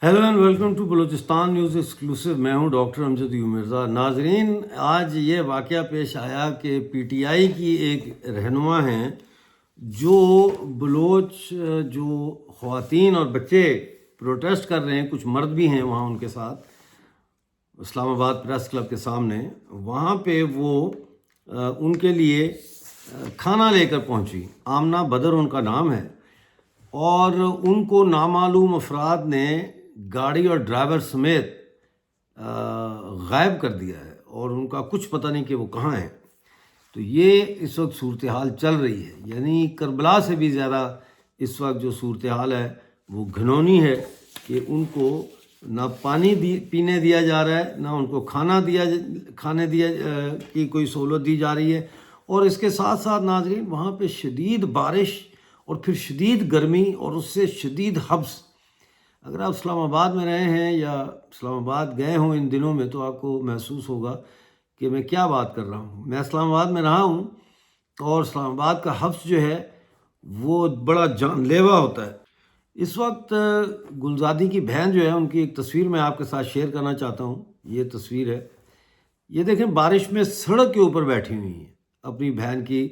Hello and welcome to Balochistan news exclusive. मैं हूं doctor Amjad you Mirza. नाजरीन, आज ये वाक़या पेश आया कि पीटीआई की एक रहनुमा हैं जो बलोच जो ख़वातीन और बच्चे प्रोटेस्ट कर रहे हैं, कुछ मर्द भी हैं वहाँ उनके साथ, इस्लामाबाद प्रेस क्लब के सामने, वहाँ पे वो उनके लिए खाना लेकर पहुँची। आमना बदर उनका नाम है और उनको नामालूम अफराद ने गाड़ी और ड्राइवर समेत गायब कर दिया है और उनका कुछ पता नहीं कि वो कहाँ हैं। तो ये इस वक्त सूरत हाल चल रही है, यानी करबला से भी ज़्यादा इस वक्त जो सूरत हाल है वो घिनौनी है कि उनको ना पानी पीने दिया जा रहा है, ना उनको खाने की कोई सहूलत दी जा रही है। और इसके साथ साथ नाजरीन, वहाँ पे शदीद बारिश और फिर शदीद गर्मी और उससे शदीद हब्स। अगर आप इस्लामाबाद में रहे हैं या इस्लामाबाद गए हों इन दिनों में तो आपको महसूस होगा कि मैं क्या बात कर रहा हूँ। मैं इस्लामाबाद में रहा हूँ और इस्लामाबाद का हब्स जो है वो बड़ा जानलेवा होता है। इस वक्त गुलजादी की बहन जो है, उनकी एक तस्वीर मैं आपके साथ शेयर करना चाहता हूँ। ये तस्वीर है, ये देखें, बारिश में सड़क के ऊपर बैठी हुई हैं, अपनी बहन की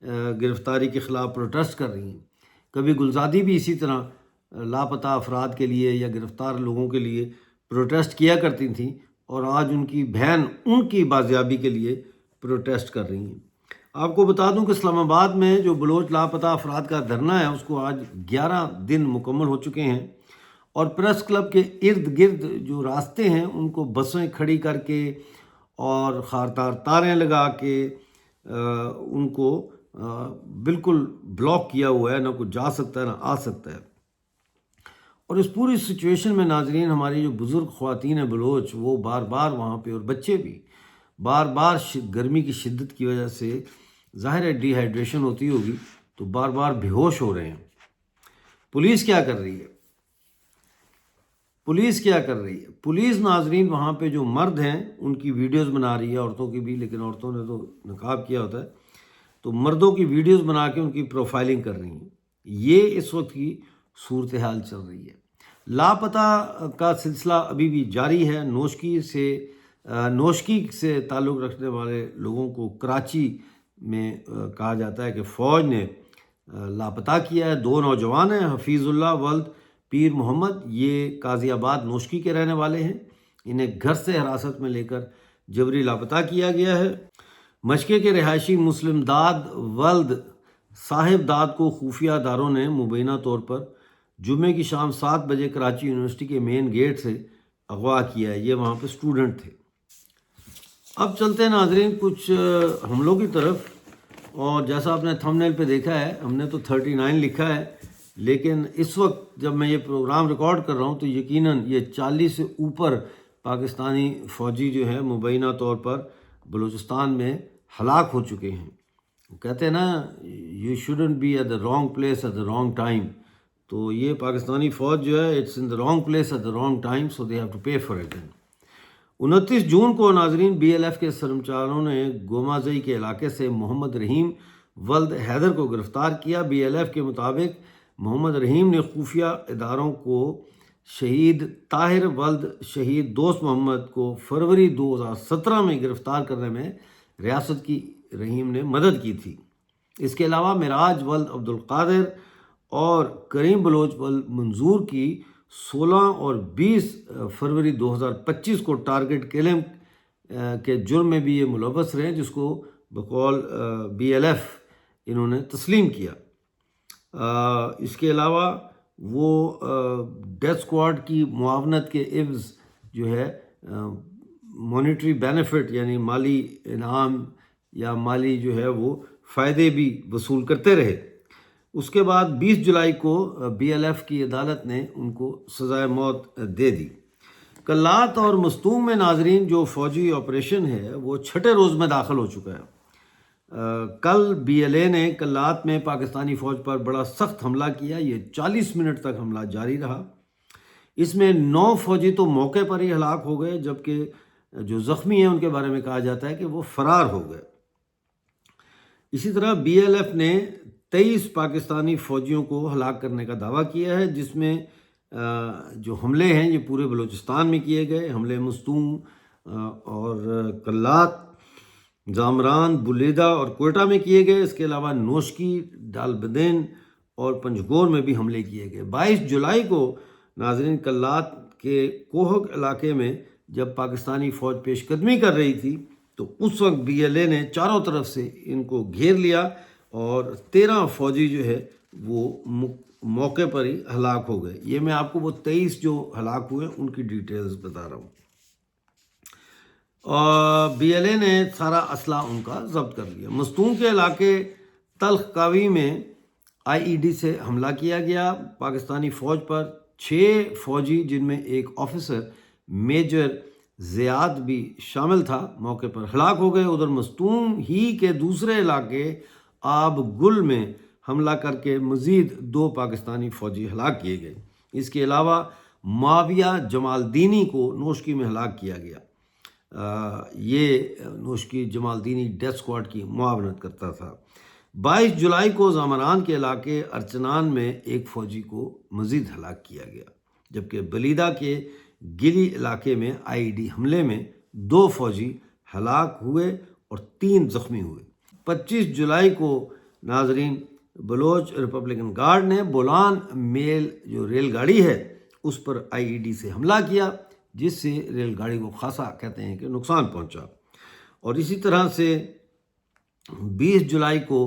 गिरफ्तारी के ख़िलाफ़ प्रोटेस्ट कर रही हैं। कभी गुलजादी भी इसी तरह लापता अफराद के लिए या गिरफ़्तार लोगों के लिए प्रोटेस्ट किया करती थी और आज उनकी बहन उनकी बाजियाबी के लिए प्रोटेस्ट कर रही हैं। आपको बता दूं कि इस्लामाबाद में जो बलोच लापता अफराद का धरना है उसको आज 11 दिन मुकम्मल हो चुके हैं और प्रेस क्लब के इर्द गिर्द जो रास्ते हैं उनको बसें खड़ी करके और खारदार तारें लगा के उनको बिल्कुल ब्लॉक किया हुआ है, ना कुछ जा सकता है ना आ सकता है। और इस पूरी सिचुएशन में नाजरीन, हमारी जो बुज़ुर्ग ख़वातीन हैं बलोच, वो बार बार वहाँ पे, और बच्चे भी बार बार गर्मी की शिद्दत की वजह से ज़ाहिर है डिहाइड्रेशन होती होगी, तो बार बार बेहोश हो रहे हैं। पुलिस क्या कर रही है? पुलिस नाजरीन वहाँ पे जो मर्द हैं उनकी वीडियोस बना रही है, औरतों की भी, लेकिन औरतों ने तो नकाब किया होता है, तो मर्दों की वीडियोस बना के उनकी प्रोफाइलिंग कर रही हैं। ये इस वक्त की सूरत हाल चल रही है। लापता का सिलसिला अभी भी जारी है। नोशकी से ताल्लुक़ रखने वाले लोगों को कराची में कहा जाता है कि फ़ौज ने लापता किया है। 2 नौजवान हैं, हफीज़ुल्लाह वल्द पीर मोहम्मद, ये काज़ियाबाद नोशकी के रहने वाले हैं। इन्हें घर से हिरासत में लेकर जबरी लापता किया गया है। मशके के रिहायशी मुस्लिम दाद वल्द साहिब दाद को खुफिया दारों ने मुबैना तौर पर जुम्मे की शाम 7 बजे कराची यूनिवर्सिटी के मेन गेट से अगवा किया है। ये वहाँ पे स्टूडेंट थे। अब चलते हैं नाजरीन कुछ हमलों की तरफ, और जैसा आपने थंबनेल पे देखा है, हमने तो 39 लिखा है, लेकिन इस वक्त जब मैं ये प्रोग्राम रिकॉर्ड कर रहा हूँ तो यकीनन ये 40 से ऊपर पाकिस्तानी फ़ौजी जो है मुबैना तौर पर बलूचिस्तान में हलाक हो चुके हैं। कहते हैं ना, you shouldn't be at the wrong place at the wrong time. तो ये पाकिस्तानी फ़ौज जो है, it's in the wrong place at the wrong time, so they have to pay for it. 29 जून को नाजरीन BLF के कर्मचारियों ने गोमाजई के इलाके से मोहम्मद रहीम वल्द हैदर को गिरफ़्तार किया। BLF के मुताबिक मोहम्मद रहीम ने खुफिया इदारों को शहीद ताहिर वल्द शहीद दोस्त मोहम्मद को फरवरी 2017 में गिरफ़्तार करने में रियासत की रहीम ने मदद की थी। इसके अलावा मिराज वल्द अब्दुल कादिर और करीम बलोच वल्द मंजूर की 16 और 20 फरवरी 2025 को टारगेट किलिंग के जुर्म में भी ये मुलव्वस रहे, जिसको बकौल BLF इन्होंने तस्लीम किया। इसके अलावा वो डेथ स्क्वाड की मुआवनत के इव्ज़ जो है मॉनिटरी बेनिफिट यानी माली इनाम या माली जो है वो फ़ायदे भी वसूल करते रहे। उसके बाद 20 जुलाई को BLF की अदालत ने उनको सज़ाए मौत दे दी। कल्लात और मस्तूम में नाजरीन जो फ़ौजी ऑपरेशन है वो 6ठे रोज़ में दाखिल हो चुका है। कल BLA ने कल्लात में पाकिस्तानी फ़ौज पर बड़ा सख्त हमला किया। ये 40 मिनट तक हमला जारी रहा। इसमें 9 फ़ौजी तो मौके पर ही हलाक हो गए, जबकि जो ज़ख्मी हैं उनके बारे में कहा जाता है कि वो फ़रार हो गए। इसी तरह BLF ने 23 पाकिस्तानी फ़ौजियों को हलाक करने का दावा किया है, जिसमें جو حملے ہیں یہ پورے بلوچستان میں کیے گئے، حملے مستون اور کلات، زامران، بلیدہ اور کوئٹہ میں کیے گئے۔ اس کے علاوہ نوشکی، ڈال بدین اور پنجگور میں بھی حملے کیے گئے۔ 22 جولائی کو ناظرین کلات کے کوہگ علاقے میں جب پاکستانی فوج پیش قدمی کر رہی تھی تو اس وقت BLA نے چاروں طرف سے ان کو گھیر لیا اور 13 فوجی جو ہے وہ موقع پر ہی ہلاک ہو گئے۔ یہ میں آپ کو وہ 23 جو ہلاک ہوئے ان کی ڈیٹیلز بتا رہا ہوں۔ اور BLA نے سارا اسلحہ ان کا ضبط کر لیا۔ مستون کے علاقے تلخ کاوی میں IED سے حملہ کیا گیا پاکستانی فوج پر۔ 6 فوجی جن میں ایک آفیسر میجر زیاد بھی شامل تھا موقع پر ہلاک ہو گئے۔ ادھر مستون ہی کے دوسرے علاقے آب گل میں حملہ کر کے مزید 2 پاکستانی فوجی ہلاک کیے گئے۔ اس کے علاوہ معاویہ جمال دینی کو نوشکی میں ہلاک کیا گیا۔ یہ نوشکی جمال دینی ڈیتھ سکواڈ کی معاونت کرتا تھا۔ 22 جولائی کو زامران کے علاقے ارچنان میں ایک فوجی کو مزید ہلاک کیا گیا، جبکہ بلیدہ کے گلی علاقے میں IED حملے میں 2 فوجی ہلاک ہوئے اور 3 زخمی ہوئے۔ 25 جولائی کو ناظرین بلوچ ریپبلکن گارڈ نے بولان میل جو ریل گاڑی ہے اس پر IED سے حملہ کیا، جس سے ریل گاڑی کو خاصا کہتے ہیں کہ نقصان پہنچا۔ اور اسی طرح سے 20 جولائی کو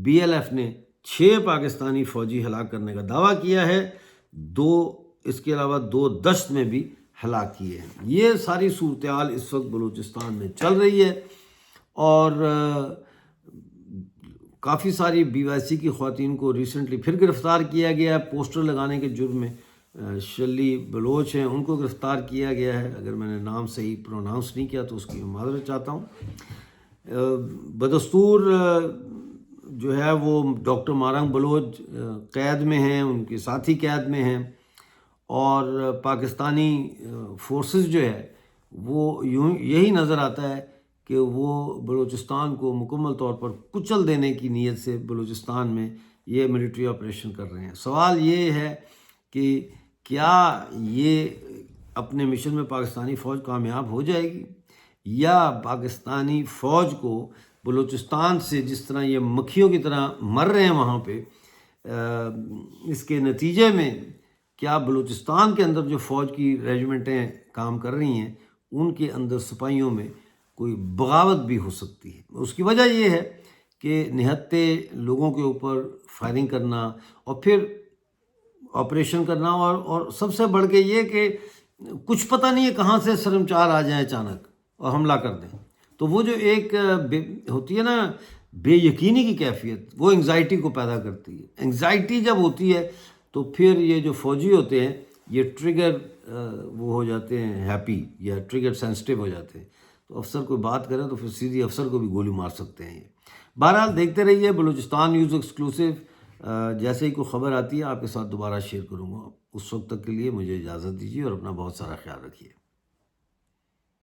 BLF نے 6 پاکستانی فوجی ہلاک کرنے کا دعویٰ کیا ہے، اس کے علاوہ 2 دشت میں بھی ہلاک کیے ہیں۔ یہ ساری صورتحال اس وقت بلوچستان میں چل رہی ہے اور کافی ساری BYC کی خواتین کو ریسنٹلی پھر گرفتار کیا گیا ہے پوسٹر لگانے کے جرم میں۔ شلی بلوچ ہیں، ان کو گرفتار کیا گیا ہے۔ اگر میں نے نام صحیح پروناؤنس نہیں کیا تو اس کی معذرت چاہتا ہوں۔ بدستور جو ہے وہ ڈاکٹر مارنگ بلوچ قید میں ہیں، ان کے ساتھی قید میں ہیں، اور پاکستانی فورسز جو ہے وہ یہی نظر آتا ہے کہ وہ بلوچستان کو مکمل طور پر کچل دینے کی نیت سے بلوچستان میں یہ ملٹری آپریشن کر رہے ہیں۔ سوال یہ ہے کہ کیا یہ اپنے مشن میں پاکستانی فوج کامیاب ہو جائے گی، یا پاکستانی فوج کو بلوچستان سے جس طرح یہ مکھیوں کی طرح مر رہے ہیں وہاں پہ، اس کے نتیجے میں کیا بلوچستان کے اندر جو فوج کی ریجمنٹیں کام کر رہی ہیں ان کے اندر سپاہیوں میں کوئی بغاوت بھی ہو سکتی ہے۔ اس کی وجہ یہ ہے کہ نہتے لوگوں کے اوپر فائرنگ کرنا اور پھر آپریشن کرنا، اور سب سے بڑھ کے یہ کہ کچھ پتہ نہیں ہے کہاں سے سرمچار آ جائیں اچانک اور حملہ کر دیں۔ تو وہ جو ایک ہوتی ہے نا بے یقینی کی کیفیت، وہ انگزائٹی کو پیدا کرتی ہے۔ انگزائٹی جب ہوتی ہے تو پھر یہ جو فوجی ہوتے ہیں یہ ٹریگر وہ ہو جاتے ہیں ہیپی، یا ٹریگر سینسٹیو ہو جاتے ہیں، تو افسر کوئی بات کرے تو پھر سیدھی افسر کو بھی گولی مار سکتے ہیں۔ بہرحال دیکھتے رہیے بلوچستان نیوز ایکسکلوسیو، جیسے ہی کوئی خبر آتی ہے آپ کے ساتھ دوبارہ شیئر کروں گا۔ اس وقت تک کے لیے مجھے اجازت دیجیے اور اپنا بہت سارا خیال رکھیے۔